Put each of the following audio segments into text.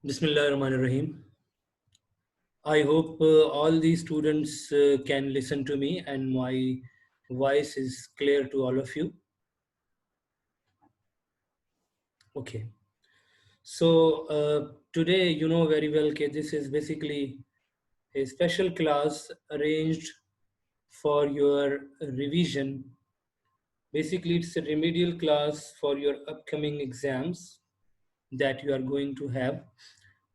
Bismillahirrahmanirrahim. I hope all the students can listen to me and my voice is clear to all of you. Okay. So today, you know very well, this is basically a special class arranged for your revision. Basically, it's a remedial class for your upcoming exams that you are going to have.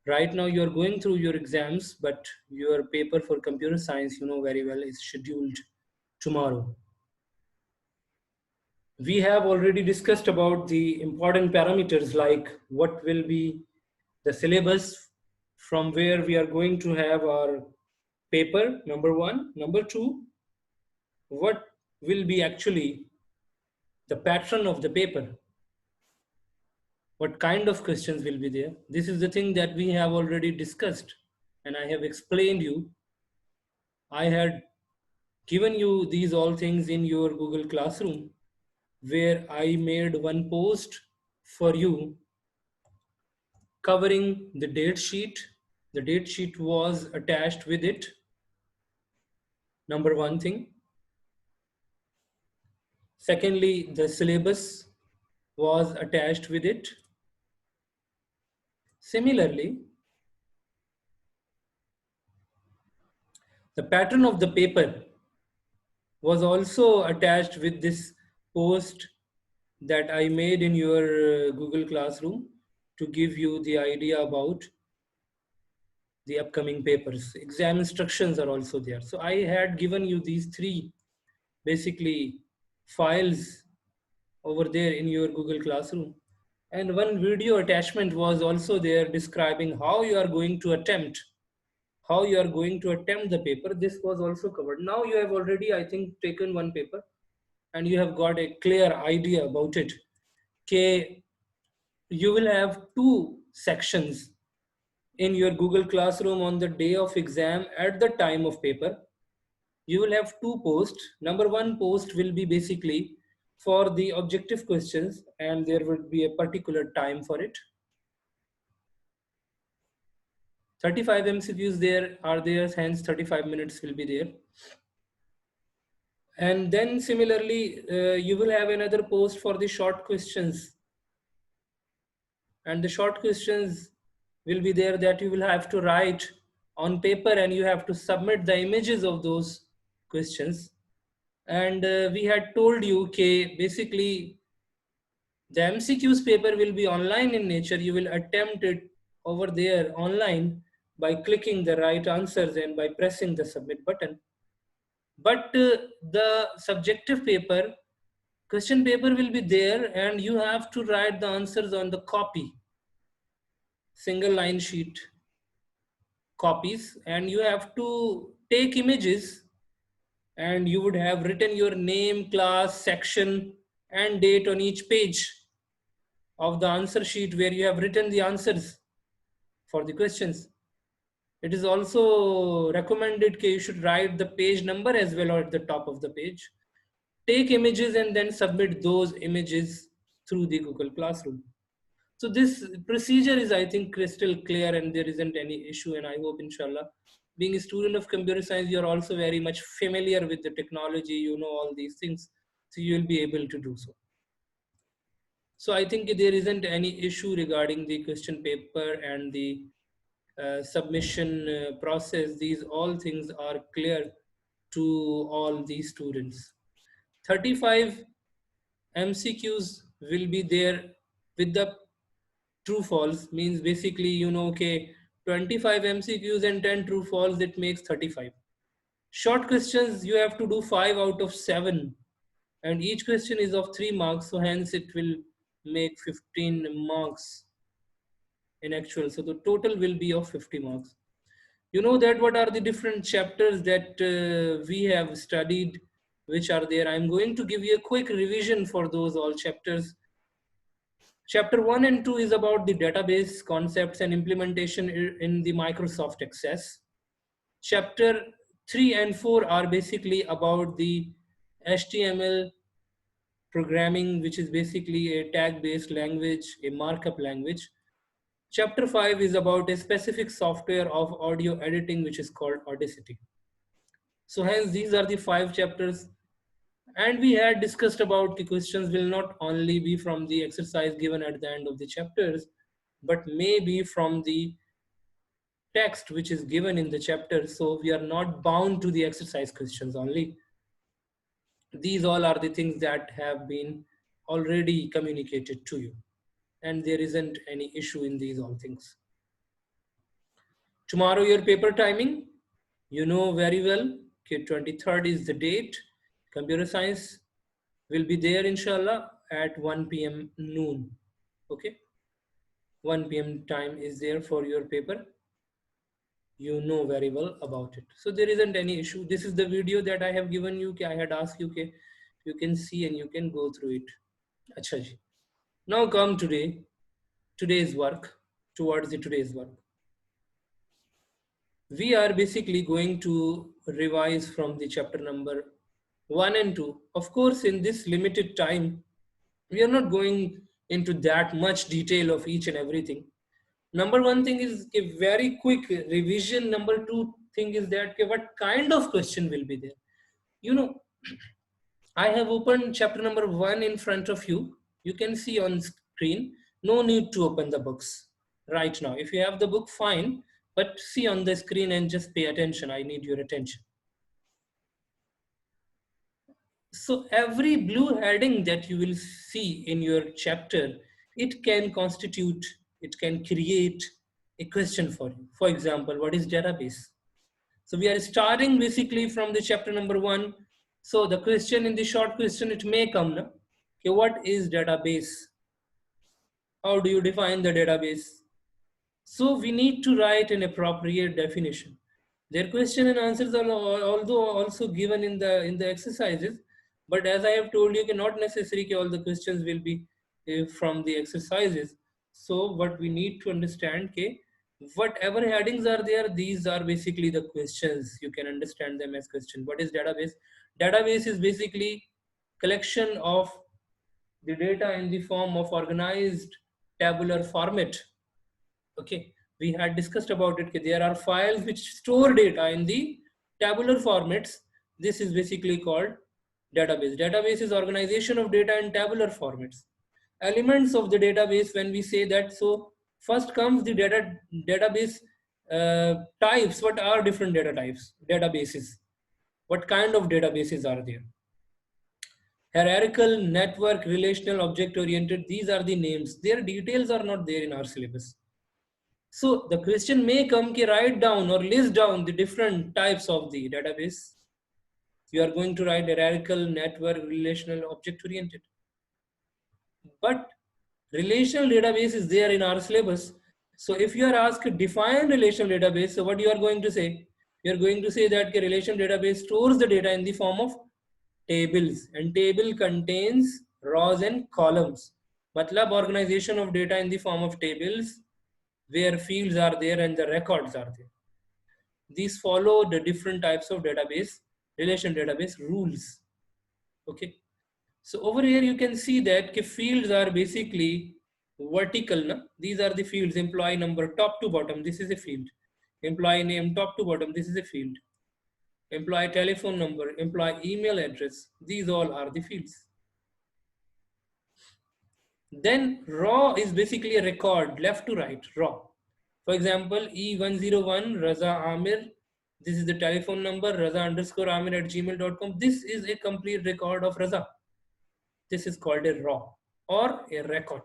Right now, you are going through your exams, but your paper for computer science, you know very well, is scheduled tomorrow. We have already discussed about the important parameters like what will be the syllabus from where we are going to have our paper, number one. Number two, what will be actually the pattern of the paper, what kind of questions will be there. This is the thing that we have already discussed and I have explained you. I had given you these all things in your Google Classroom where I made one post for you covering the date sheet. The date sheet was attached with it. Number one thing. Secondly, the syllabus was attached with it. Similarly, the pattern of the paper was also attached with this post that I made in your Google Classroom to give you the idea about the upcoming papers. Exam instructions are also there. So I had given you these three basically files over there in your Google Classroom. And one video attachment was also there describing how you are going to attempt, the paper. This was also covered. Now you have already, I think, taken one paper and you have got a clear idea about it. Okay, you will have two sections in your Google Classroom on the day of exam at the time of paper. You will have two posts. Number one post will be basically for the objective questions and there will be a particular time for it. 35 MCQs there are there, hence 35 minutes will be there. And then similarly, you will have another post for the short questions. And the short questions will be there that you will have to write on paper and you have to submit the images of those questions. And we had told you, okay, basically the MCQs paper will be online in nature. You will attempt it over there online by clicking the right answers and by pressing the submit button. But the subjective paper, question paper will be there and you have to write the answers on the copy, single line sheet copies, and you have to take images and you would have written your name, class, section and date on each page of the answer sheet where you have written the answers for the questions. It is also recommended that you should write the page number as well or at the top of the page. Take images and then submit those images through the Google Classroom. So this procedure is, I think, crystal clear and there isn't any issue. And I hope, inshallah, being a student of computer science, you're also very much familiar with the technology, you know all these things. So you'll be able to do so. So I think there isn't any issue regarding the question paper and the submission process. These all things are clear to all these students. 35 MCQs will be there with the true false, means basically, you know, okay, 25 MCQs and 10 true false, it makes 35. Short questions, you have to do 5 out of 7 and each question is of 3 marks, so hence it will make 15 marks in actual. So the total will be of 50 marks. You know that what are the different chapters that we have studied, which are there. I'm going to give you a quick revision for those all chapters. Chapter 1 and 2 is about the database concepts and implementation in the Microsoft Access. Chapter 3 and 4 are basically about the HTML programming, which is basically a tag based language, a markup language. Chapter 5 is about a specific software of audio editing which is called Audacity. So hence these are the 5 chapters, and we had discussed about the questions will not only be from the exercise given at the end of the chapters, but maybe from the text which is given in the chapter. So we are not bound to the exercise questions only. These all are the things that have been already communicated to you, and there isn't any issue in these all things. Tomorrow your paper timing, you know very well. Okay, 23rd is the date. Computer science will be there inshallah at 1 p.m. noon. Okay, 1 p.m. time is there for your paper. You know very well about it. So there isn't any issue. This is the video that I have given you. I had asked you, you can see and you can go through it. Acha ji. Now come today's work, towards the today's work. We are basically going to revise from the chapter number 1 and 2. Of course, in this limited time, we are not going into that much detail of each and everything. Number one thing is a very quick revision. Number two thing is that what kind of question will be there. You know, I have opened chapter number 1 in front of you. You can see on screen. No need to open the books right now. If you have the book, fine. But see on the screen and just pay attention. I need your attention. So every blue heading that you will see in your chapter, it can constitute, it can create a question for you. For example, what is database? So we are starting basically from the chapter number 1. So the question in the short question, it may come now. Okay, what is database? How do you define the database? So we need to write an appropriate definition. Their question and answers are although also given in the exercises, but as I have told you, not necessarily all the questions will be from the exercises. So what we need to understand, whatever headings are there, these are basically the questions. You can understand them as question. What is database? Database is basically collection of the data in the form of organized tabular format. Okay, we had discussed about it. There are files which store data in the tabular formats. This is basically called database. Database is organization of data in tabular formats. Elements of the database, when we say that, so first comes the database types. What are different data types? Databases. What kind of databases are there? Hierarchical, network, relational, object oriented. These are the names. Their details are not there in our syllabus. So the question may come to write down or list down the different types of the database. You are going to write hierarchical, network, relational, object oriented. But relational database is there in our syllabus. So if you are asked to define relational database, so what you are going to say? You are going to say that a relational database stores the data in the form of tables, and table contains rows and columns. Matlab organization of data in the form of tables, where fields are there and the records are there. These follow the different types of database, relation database rules. Okay. So over here you can see that fields are basically vertical. Na? These are the fields. Employee number top to bottom. This is a field. Employee name top to bottom. This is a field. Employee telephone number. Employee email address. These all are the fields. Then raw is basically a record, left to right, raw. For example, E101 Raza Amir. This is the telephone number, raza_amir@gmail.com. This is a complete record of Raza. This is called a raw or a record.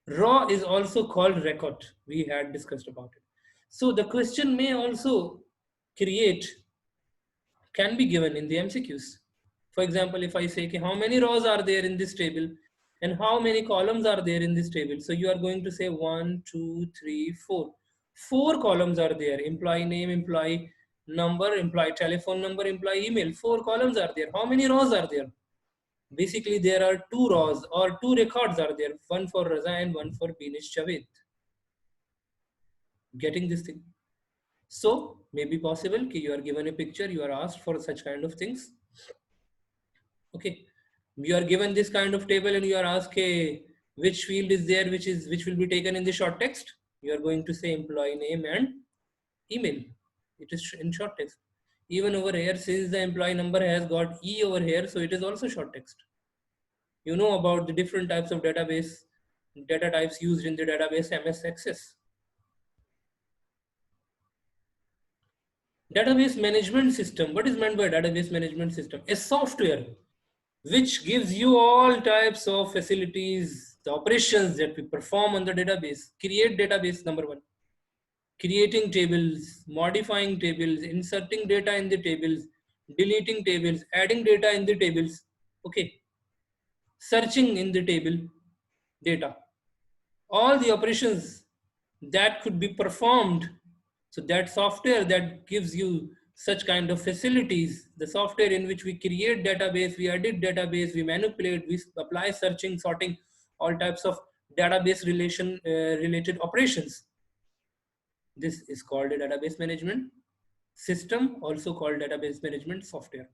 Raw is also called record. We had discussed about it. So the question may also can be given in the MCQs. For example, if I say, how many rows are there in this table and how many columns are there in this table? So you are going to say 1, 2, 3, 4. 4 columns are there. Employee name, employee number, employee telephone number, employee email. 4 columns are there. How many rows are there? Basically, there are 2 rows or 2 records are there. One for Raza and one for Binish Javed. Getting this thing? So, maybe possible that you are given a picture, you are asked for such kind of things. Okay, you are given this kind of table and you are asked which field is there, which will be taken in the short text. You are going to say employee name and email. It is in short text. Even over here, since the employee number has got E over here, so it is also short text. You know about the different types of database, data types used in the database MS Access. Database management system. What is meant by database management system? A software which gives you all types of facilities, the operations that we perform on the database. Create database, number one. Creating tables, modifying tables, inserting data in the tables, deleting tables, adding data in the tables. Okay. Searching in the table data. All the operations that could be performed. So that software that gives you such kind of facilities, the software in which we create database, we edit database, we manipulate, we apply searching, sorting, all types of database related operations. This is called a database management system, also called database management software.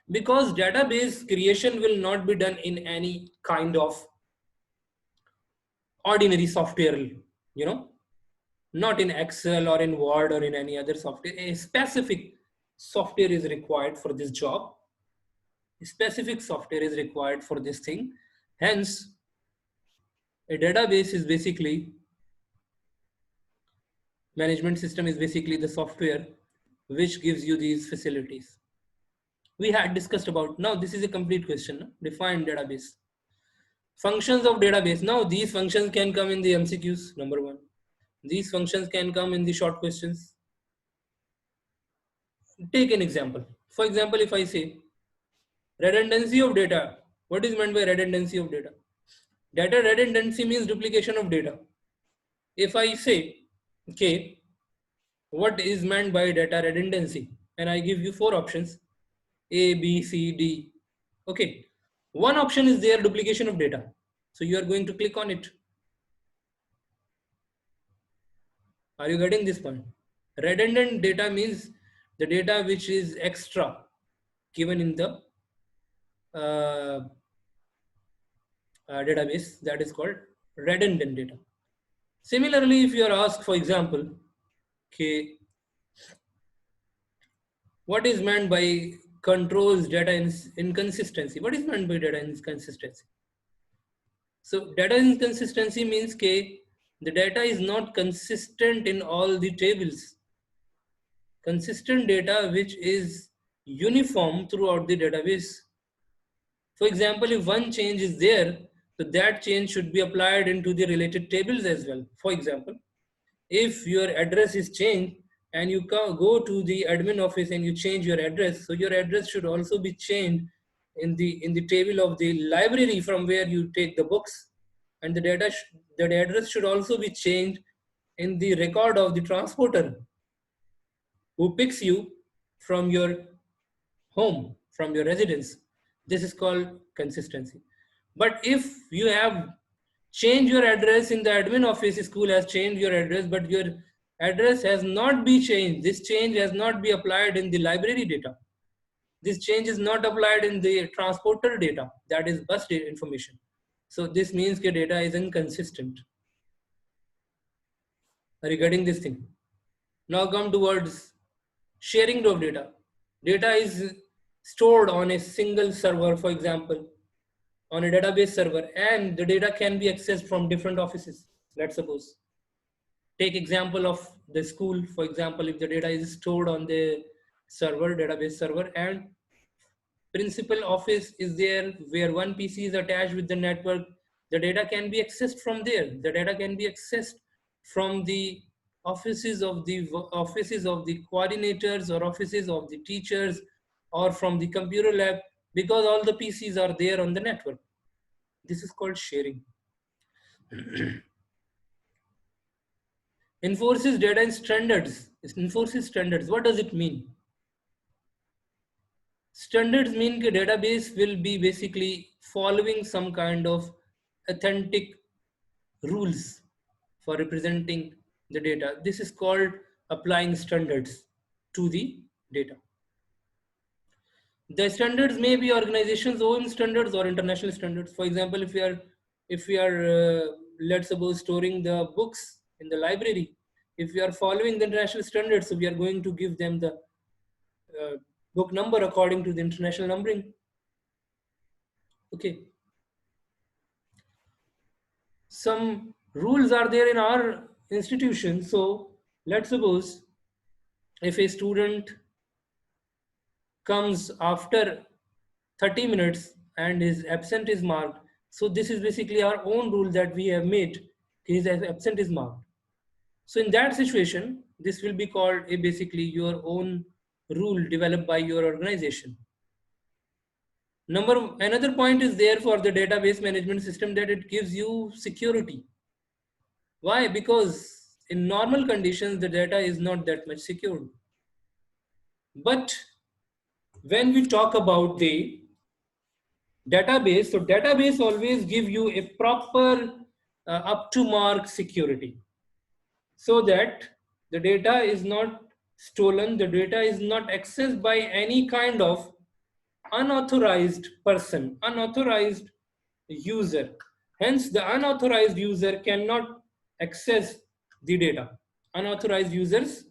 Because database creation will not be done in any kind of ordinary software, you know, not in Excel or in Word or in any other software. A specific software is required for this job. A specific software is required for this thing. Hence, a database is basically, management system is basically the software which gives you these facilities. We had discussed about, now this is a complete question, define database. Functions of database. Now these functions can come in the MCQs, number one. These functions can come in the short questions. Take an example. For example, if I say redundancy of data, what is meant by redundancy of data? Data redundancy means duplication of data. If I say, okay, what is meant by data redundancy? And I give you four options, A, B, C, D. Okay, one option is there, duplication of data. So you are going to click on it. Are you getting this point? Redundant data means the data which is extra given in the database, that is called redundant data. Similarly, if you are asked, for example, okay, what is meant by controls data inconsistency? What is meant by data inconsistency? So data inconsistency means the data is not consistent in all the tables. Consistent data which is uniform throughout the database. For example, if one change is there, so that change should be applied into the related tables as well. For example, if your address is changed and you go to the admin office and you change your address, so your address should also be changed in the table of the library from where you take the books, and the address should also be changed in the record of the transporter who picks you from your home, from your residence. This is called consistency. But if you have changed your address in the admin office, school has changed your address, but your address has not been changed. This change has not been applied in the library data. This change is not applied in the transporter data, that is bus data information. So this means the data is inconsistent. Regarding this thing. Now come towards sharing of data. Data is stored on a single server, for example, on a database server, and the data can be accessed from different offices. Let's suppose. Take example of the school, for example, if the data is stored on the server, database server, and principal office is there where one PC is attached with the network, the data can be accessed from there. The data can be accessed from the offices of the coordinators or offices of the teachers or from the computer lab, because all the PCs are there on the network. This is called sharing. Enforces data and standards. It enforces standards. What does it mean? Standards mean the database will be basically following some kind of authentic rules for representing the data. This is called applying standards to the data. The standards may be organization's own standards or international standards. For example, if we are let's suppose storing the books in the library. If we are following the international standards, so we are going to give them the book number according to the international numbering. Okay. Some rules are there in our institution. So let's suppose if a student comes after 30 minutes and his absent is marked. So this is basically our own rule that we have made. His absent is marked. So in that situation, this will be called a basically your own rule developed by your organization. Another point is there for the database management system that it gives you security. Why? Because in normal conditions, the data is not that much secured. But when we talk about the database, so database always give you a proper up to mark security, so that the data is not stolen, the data is not accessed by any kind of unauthorized person, unauthorized user. Hence, the unauthorized user cannot access the data. Unauthorized users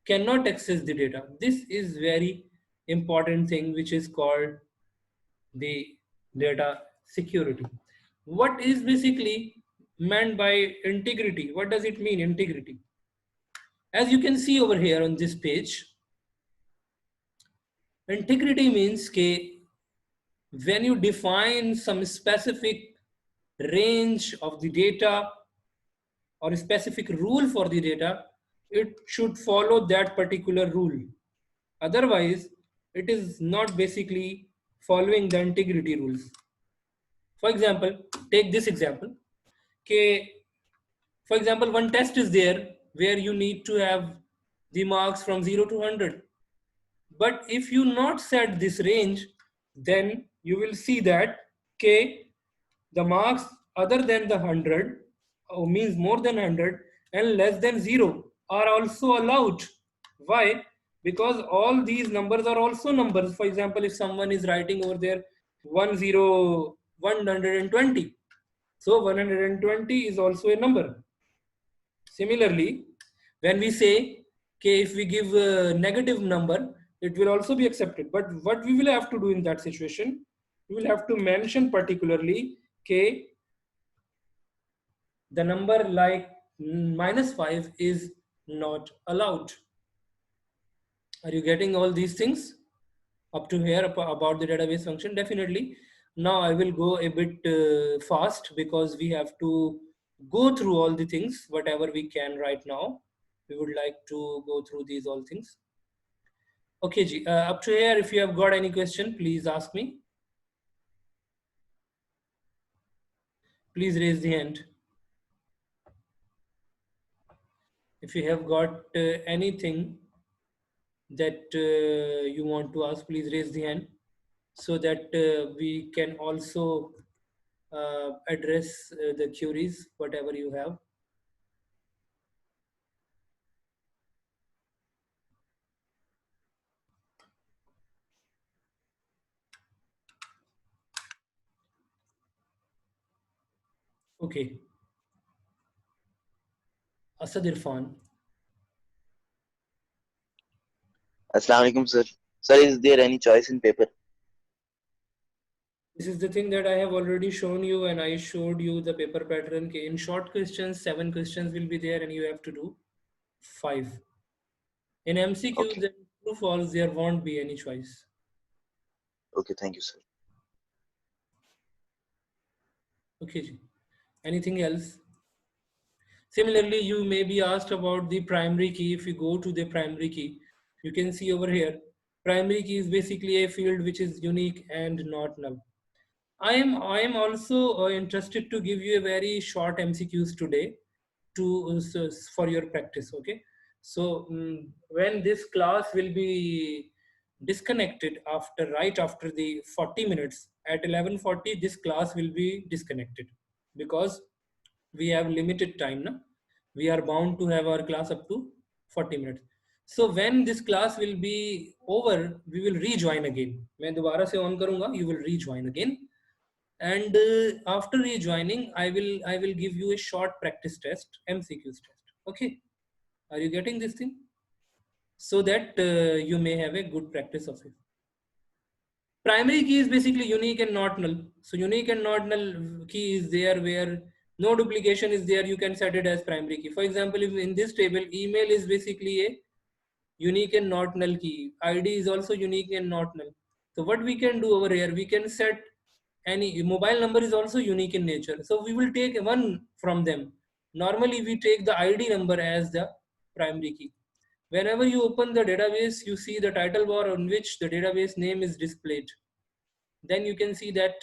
cannot access the data. This is very important thing which is called the data security. What is basically meant by integrity? What does it mean, integrity? As you can see over here on this page, integrity means when you define some specific range of the data or a specific rule for the data, it should follow that particular rule. Otherwise, it is not basically following the integrity rules. For example, take this example. Okay, for example, one test is there where you need to have the marks from 0 to 100. But if you not set this range, then you will see that okay, the marks other than the 100 means more than 100 and less than 0 are also allowed. Why? Because all these numbers are also numbers. For example, if someone is writing over there 120, so 120 is also a number. Similarly, when we say, okay, if we give a negative number, it will also be accepted. But what we will have to do in that situation, we will have to mention particularly, okay, the number like -5 is not allowed. Are you getting all these things up to here about the database function? Definitely. Now I will go a bit fast because we have to go through all the things, whatever we can right now. We would like to go through these all things. Okay, Ji, up to here, if you have got any question, please ask me. Please raise the hand. If you have got anything that you want to ask, please raise the hand so that we can also address the queries, whatever you have. Okay. Asad Irfan. Assalamu alaikum, sir. Sir, is there any choice in paper? This is the thing that I have already shown you, and I showed you the paper pattern. In short questions, 7 questions will be there and you have to do 5. In MCQs Okay. and true false, there won't be any choice. Okay, thank you, sir. Okay. Anything else? Similarly, you may be asked about the primary key. If you go to the primary key, you can see over here, primary key is basically a field which is unique and not null. I am also interested to give you a very short MCQs today for your practice. Okay, so when this class will be disconnected right after the 40 minutes at 11:40, this class will be disconnected because we have limited time now. We are bound to have our class up to 40 minutes. So when this class will be over, we will rejoin again. मैं दोबारा से on करूँगा, you will rejoin again. And after rejoining, I will give you a short practice test, MCQs test. Okay, are you getting this thing? So that you may have a good practice of it. Primary key is basically unique and not null. So unique and not null key is there where no duplication is there, you can set it as primary key. For example, if in this table email is basically a unique and not null key, id is also unique and not null. So what we can do over here, we can set any mobile number is also unique in nature, so we will take one from them. Normally we take the id number as the primary key. Whenever you open the database, you see the title bar on which the database name is displayed. Then you can see that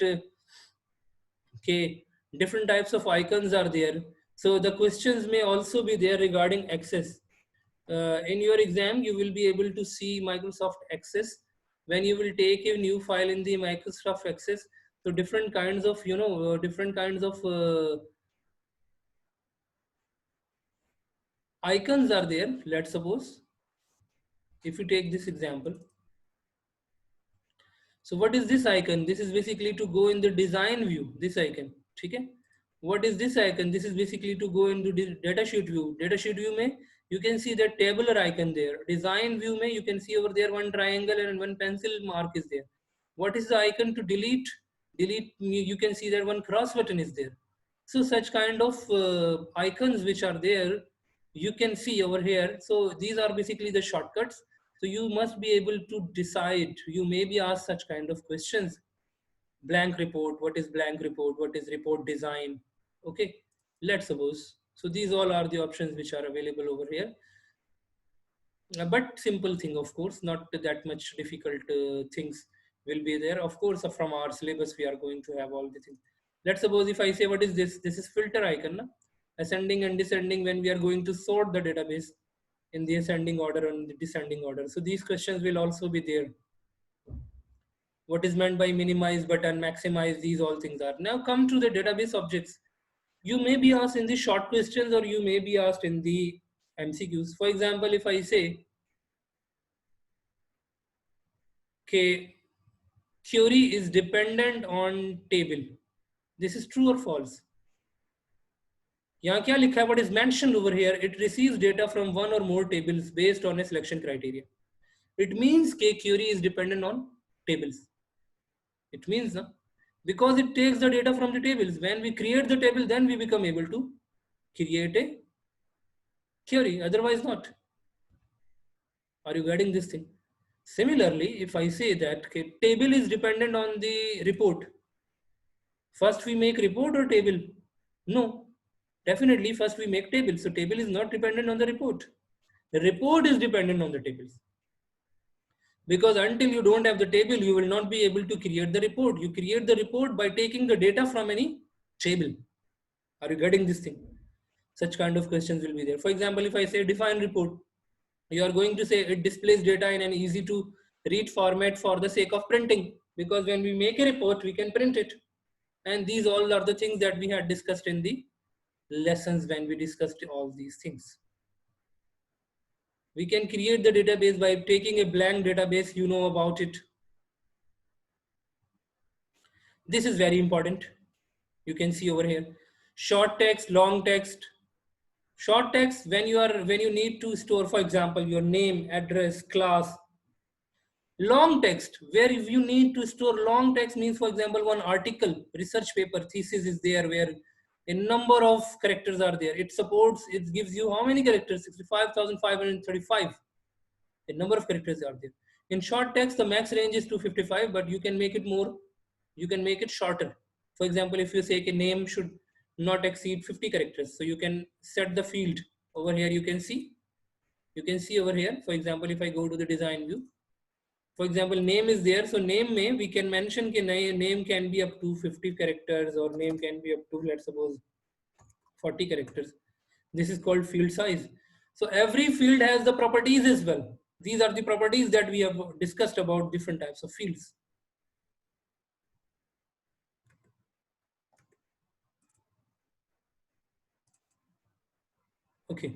okay, different types of icons are there. So the questions may also be there regarding access. In your exam, you will be able to see Microsoft Access when you will take a new file in the Microsoft Access. So different kinds of, different kinds of icons are there. Let's suppose if you take this example. So what is this icon? This is basically to go in the design view, this icon. Okay? What is this icon? This is basically to go into the datasheet view. Datasheet view may you can see the tabular icon there. Design view may you can see over there one triangle and one pencil mark is there. What is the icon to delete? Delete, you can see that one cross button is there. So such kind of icons which are there, you can see over here. So these are basically the shortcuts. So you must be able to decide. You may be asked such kind of questions. Blank report, what is blank report? What is report design? Okay, let's suppose. So these all are the options which are available over here. But simple thing, of course, not that much difficult things will be there. Of course, from our syllabus, we are going to have all the things. Let's suppose if I say, what is this? This is filter icon, na? Ascending and descending when we are going to sort the database in the ascending order and the descending order. So these questions will also be there. What is meant by minimize button, maximize, these all things are. Now come to the database objects. You may be asked in the short questions or you may be asked in the MCQs. For example, if I say, okay, query is dependent on table. This is true or false? यहाँ क्या लिखा है? What is mentioned over here? It receives data from one or more tables based on a selection criteria. It means कि query is dependent on tables. It means because it takes the data from the tables. When we create the table, then we become able to create a query. Otherwise, not. Are you getting this thing? Similarly, if I say that okay, table is dependent on the report, first we make report or table? No, definitely first we make table. So table is not dependent on the report. The report is dependent on the tables. Because until you don't have the table, you will not be able to create the report. You create the report by taking the data from any table. Are you getting this thing? Such kind of questions will be there. For example, if I say define report, you are going to say it displays data in an easy to read format for the sake of printing. Because when we make a report, we can print it. And these all are the things that we had discussed in the lessons when we discussed all these things. We can create the database by taking a blank database, you know about it. This is very important. You can see over here, short text, long text. Short text, when you need to store, for example, your name, address, class. Long text, where if you need to store long text means, for example, one article, research paper, thesis is there where a number of characters are there. It supports, it gives you how many characters? 65,535. A number of characters are there. In short text, the max range is 255, but you can make it more, you can make it shorter. For example, if you say a name should not exceed 50 characters, so you can set the field over here. You can see over here. For example, if I go to the design view, for example, name is there. So name may we can mention that name can be up to 50 characters or name can be up to, let's suppose, 40 characters. This is called field size. So every field has the properties as well. These are the properties that we have discussed about different types of fields. Okay.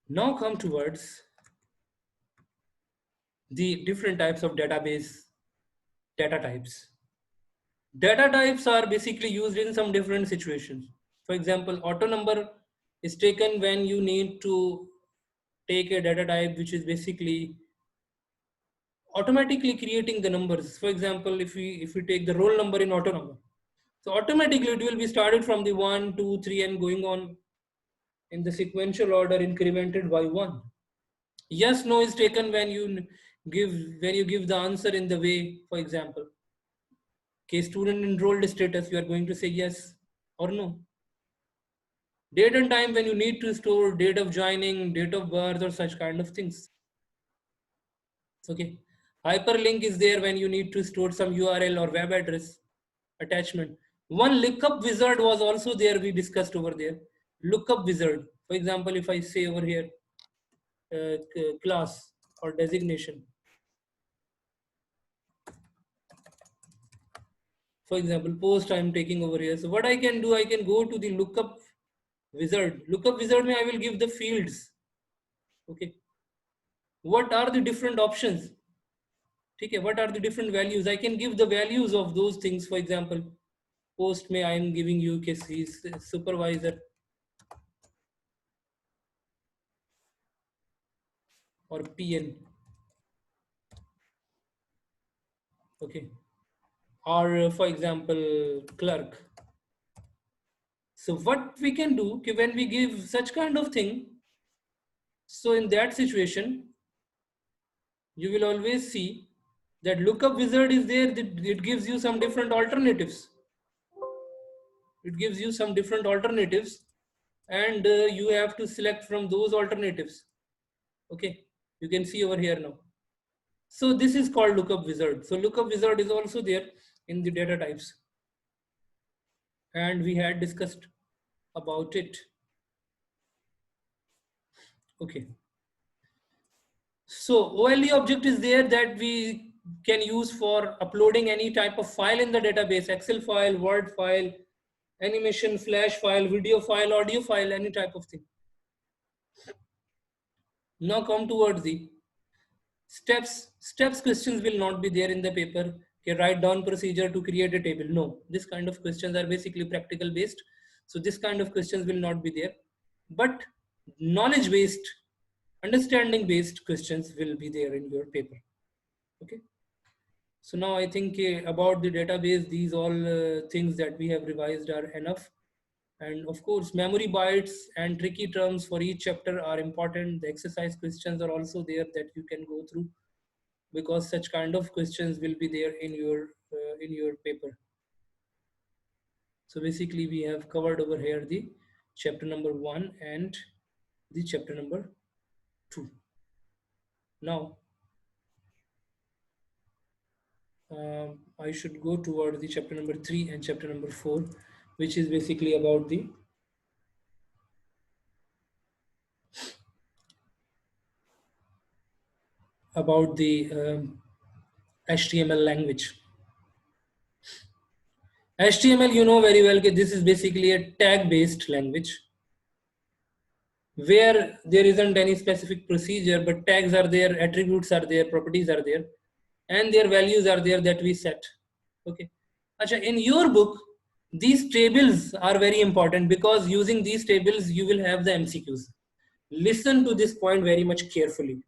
Now come towards the different types of database data types. Data types are basically used in some different situations. For example, auto number is taken when you need to take a data type which is basically automatically creating the numbers. For example, if we take the roll number in auto number, so automatically it will be started from the 1, 2, 3 and going on in the sequential order incremented by 1. Yes, no is taken when you give the answer in the way, for example, student enrolled status, you are going to say yes or no. Date and time when you need to store date of joining, date of birth or such kind of things. Okay. Hyperlink is there when you need to store some URL or web address attachment. One lookup wizard was also there, we discussed over there. Lookup wizard. For example, if I say over here, class or designation. For example, post I'm taking over here. So what I can do, I can go to the lookup wizard. Lookup wizard may I will give the fields. Okay. What are the different options? Okay, what are the different values? I can give the values of those things. For example, post may I am giving you he's supervisor or PN. Okay. Or for example, clerk. So what we can do when we give such kind of thing, so in that situation, you will always see that lookup wizard is there. It gives you some different alternatives. It gives you some different alternatives and you have to select from those alternatives. Okay, you can see over here now. So this is called lookup wizard. So lookup wizard is also there in the data types. And we had discussed about it. Okay. So OLE object is there that we can use for uploading any type of file in the database, Excel file, Word file, animation, flash file, video file, audio file, any type of thing. Now come towards the steps. Steps questions will not be there in the paper. Okay, write down procedure to create a table. No, this kind of questions are basically practical based. So this kind of questions will not be there. But knowledge based, understanding based questions will be there in your paper. Okay. So now I think about the database, these all things that we have revised are enough. And of course, memory bytes and tricky terms for each chapter are important. The exercise questions are also there that you can go through because such kind of questions will be there in your paper. So basically, we have covered over here the chapter number 1 and the chapter number 2. Now, I should go toward the chapter number 3 and chapter number 4, which is basically about the HTML language. HTML, you know very well that this is basically a tag-based language where there isn't any specific procedure, but tags are there, attributes are there, properties are there, and their values are there that we set. Okay. Achha, in your book, these tables are very important because using these tables, you will have the MCQs. Listen to this point very much carefully.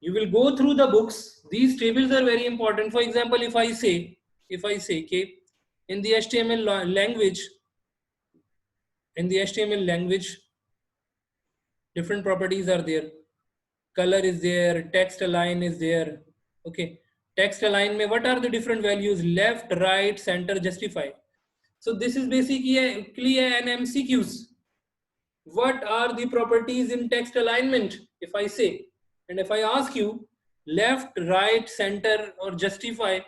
You will go through the books. These tables are very important. For example, if I say, okay, in the HTML language, different properties are there. Color is there, text align is there. Okay, text align mein what are the different values? Left, right, center, justify. So this is basically an MCQs. What are the properties in text alignment? If I say, and if I ask you left, right, center or justify,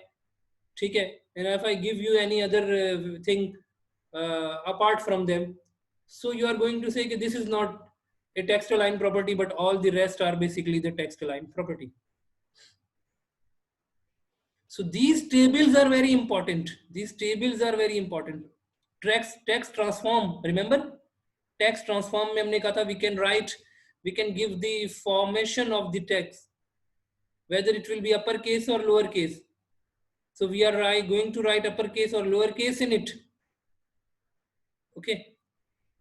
okay, and if I give you any other thing apart from them, so you are going to say that this is not a text align property, but all the rest are basically the text align property. So these tables are very important. Text transform, remember? Text transform mein humne kaha tha we can give the formation of the text. whether it will be uppercase or lowercase. So we are going to write uppercase or lowercase in it. Okay.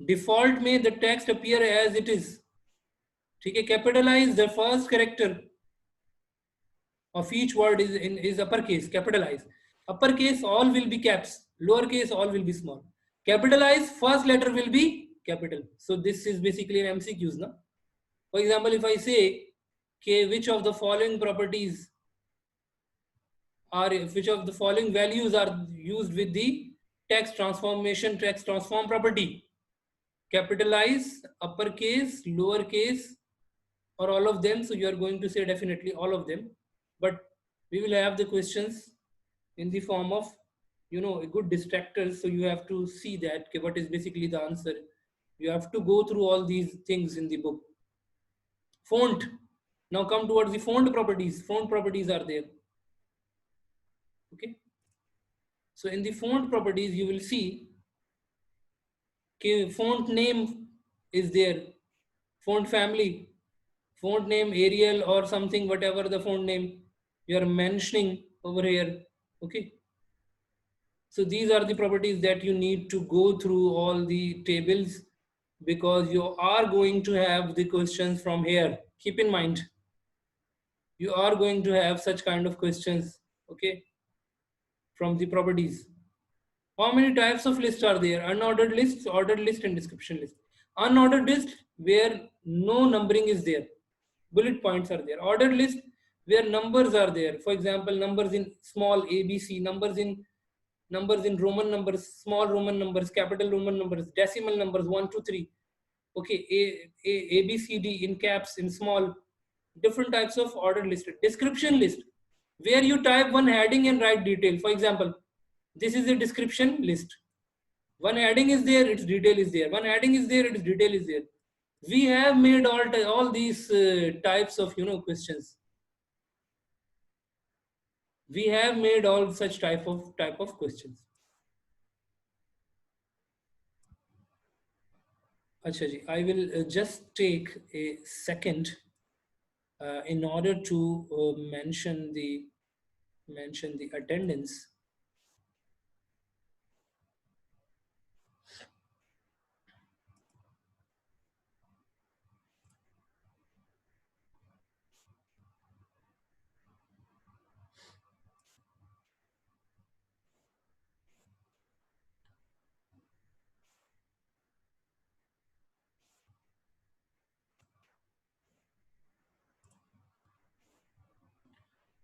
Default may the text appear as it is. Okay. Capitalize the first character of each word is uppercase. Capitalize. Uppercase all will be caps. Lowercase all will be small. Capitalize first letter will be capital. So this is basically an MCQs now. For example, if I say, okay, which of the following properties are, which of the following values are used with the text transform property? Capitalize, uppercase, lowercase, or all of them. So you are going to say definitely all of them. But we will have the questions in the form of, a good distractors. So you have to see that, okay, what is basically the answer. You have to go through all these things in the book. Font. Now come towards the font properties. Font properties are there. Okay. So in the font properties, you will see, okay, font name is there. Font family, font name Arial or something, whatever the font name you are mentioning over here. Okay. So these are the properties that you need to go through all the tables, because you are going to have the questions from here. Keep in mind, you are going to have such kind of questions, okay, from the properties. How many types of lists are there? Unordered lists, ordered list, and description list. Unordered list where no numbering is there. Bullet points are there. Ordered list where numbers are there. For example, numbers in small ABC, numbers in Roman numbers, small Roman numbers, capital Roman numbers, decimal numbers 1, 2, 3. Okay, A B C D in caps, in small, different types of ordered list. Description list where you type one heading and write detail. For example, this is a description list. One heading is there, its detail is there. One heading is there, its detail is there. We have made all these types of questions. We have made all such type of questions. Acha ji, I will just take a second in order to mention the attendance.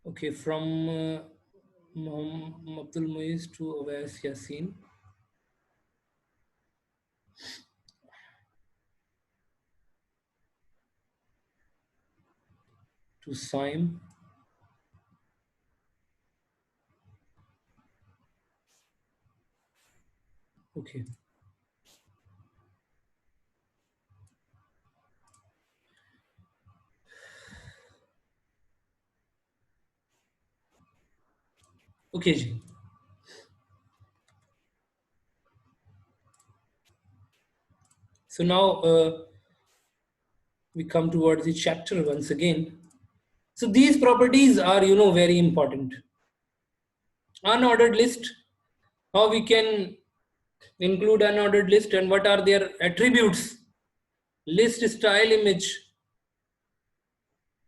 Okay, from Abdul Muiz to Awais Yassin. To Saim. Okay. Okay, ji. So now we come towards the chapter once again. So these properties are, very important. Unordered list, how we can include unordered list and what are their attributes. List style image,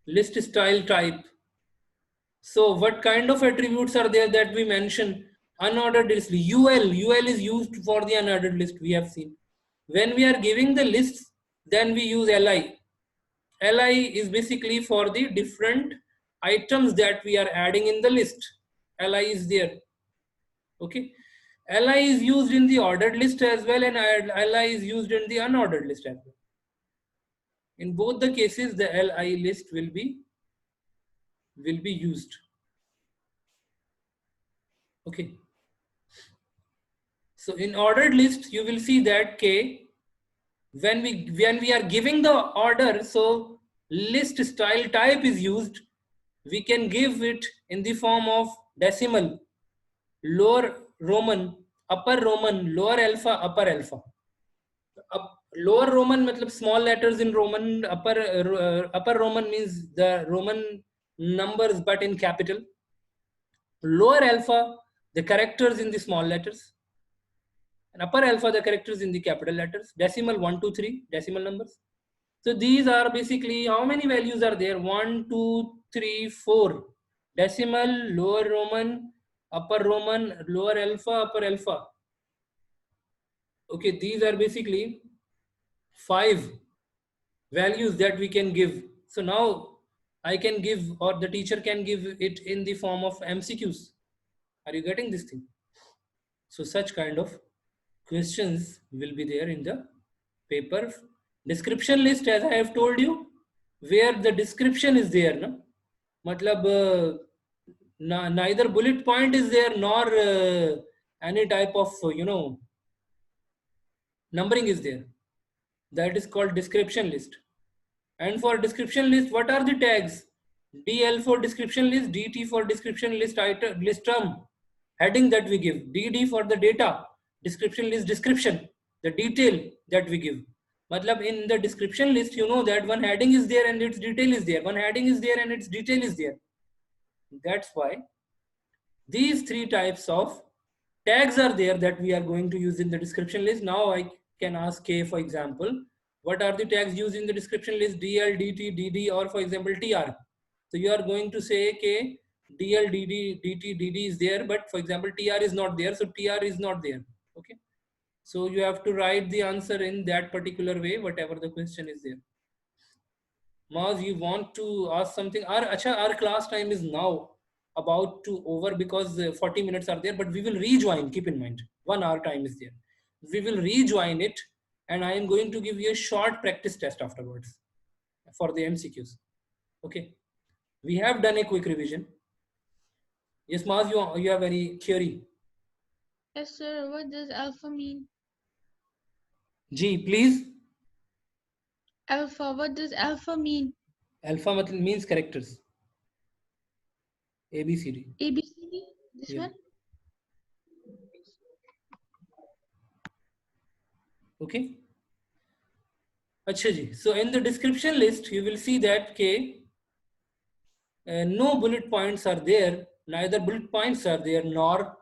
list style type. So what kind of attributes are there that we mention? Unordered list, UL is used for the unordered list, we have seen. When we are giving the lists, then we use LI. LI is basically for the different items that we are adding in the list. LI is there. Okay. LI is used in the ordered list as well, and LI is used in the unordered list as well. In both the cases, the LI list will be used. Okay. So in ordered list, you will see that K, when we are giving the order, so list style type is used. We can give it in the form of decimal, lower Roman, upper Roman, lower alpha, upper alpha. Lower Roman matlab small letters in Roman, upper Roman means the Roman numbers but in capital. Lower alpha, the characters in the small letters. And upper alpha, the characters in the capital letters. Decimal 1, 2, 3, decimal numbers. So these are basically, how many values are there? 1, 2, 3, 4. Decimal, lower Roman, upper Roman, lower alpha, upper alpha. Okay, these are basically 5 values that we can give. So now I can give, or the teacher can give it in the form of MCQs. Are you getting this thing? So such kind of questions will be there in the paper. Description list, as I have told you, where the description is there, no? Matlab, neither bullet point is there nor any type of numbering is there. That is called description list. And for description list, what are the tags? DL for description list, DT for description list item, list term, heading that we give, DD for the data, description list description, the detail that we give. Matlab, in the description list, you know that one heading is there and its detail is there. One heading is there and its detail is there. That's why these 3 types of tags are there that we are going to use in the description list. Now I can ask K, for example, what are the tags used in the description list? DL, DT, DD, or for example, TR. So you are going to say, K, DL, DD, DT, DD is there, but for example, TR is not there. So TR is not there. Okay. So you have to write the answer in that particular way, whatever the question is there. Maz, you want to ask something? Our class time is now about to over because 40 minutes are there, but we will rejoin. Keep in mind, 1 hour time is there. We will rejoin it, and I am going to give you a short practice test afterwards for the MCQs. Okay, we have done a quick revision. Yes, Maz, you have any theory? Yes, sir. What does alpha mean? G, please. Alpha. What does alpha mean? Alpha means characters. A, B, C, D. A, B, C, D? This Yeah. one? Okay. Achha ji. So in the description list, you will see that no bullet points are there, neither bullet points are there, nor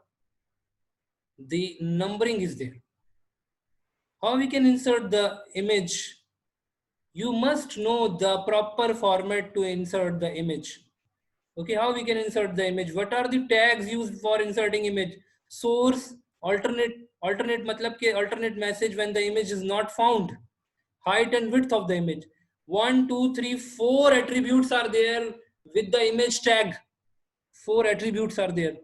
the numbering is there. How we can insert the image? You must know the proper format to insert the image. Okay, how we can insert the image? What are the tags used for inserting image? Source, alternate matlab ke alternate message when the image is not found. Height and width of the image. 1, 2, 3, 4 attributes are there with the image tag. 4 attributes are there.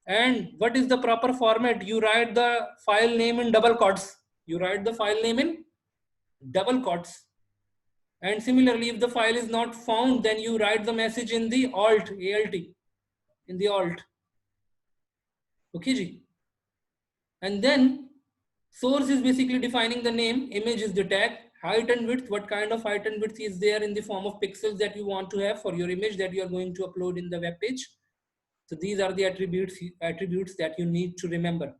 And what is the proper format? You write the file name in double quotes. You write the file name in double quotes. And similarly, if the file is not found, then you write the message in the alt, ALT, in the alt. Okay, ji. And then source is basically defining the name, image is the tag, height and width, what kind of height and width is there in the form of pixels that you want to have for your image that you are going to upload in the web page. So these are the attributes that you need to remember.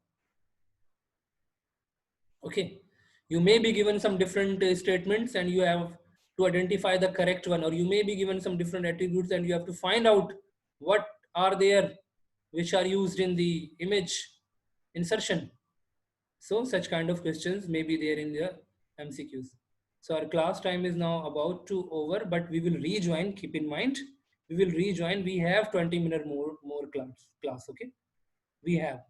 Okay, you may be given some different statements and you have to identify the correct one, or you may be given some different attributes and you have to find out what are there which are used in the image insertion. So such kind of questions may be there in the MCQs. So our class time is now about to over, but we will rejoin. Keep in mind, we will rejoin. We have 20 minutes more class. Okay, we have.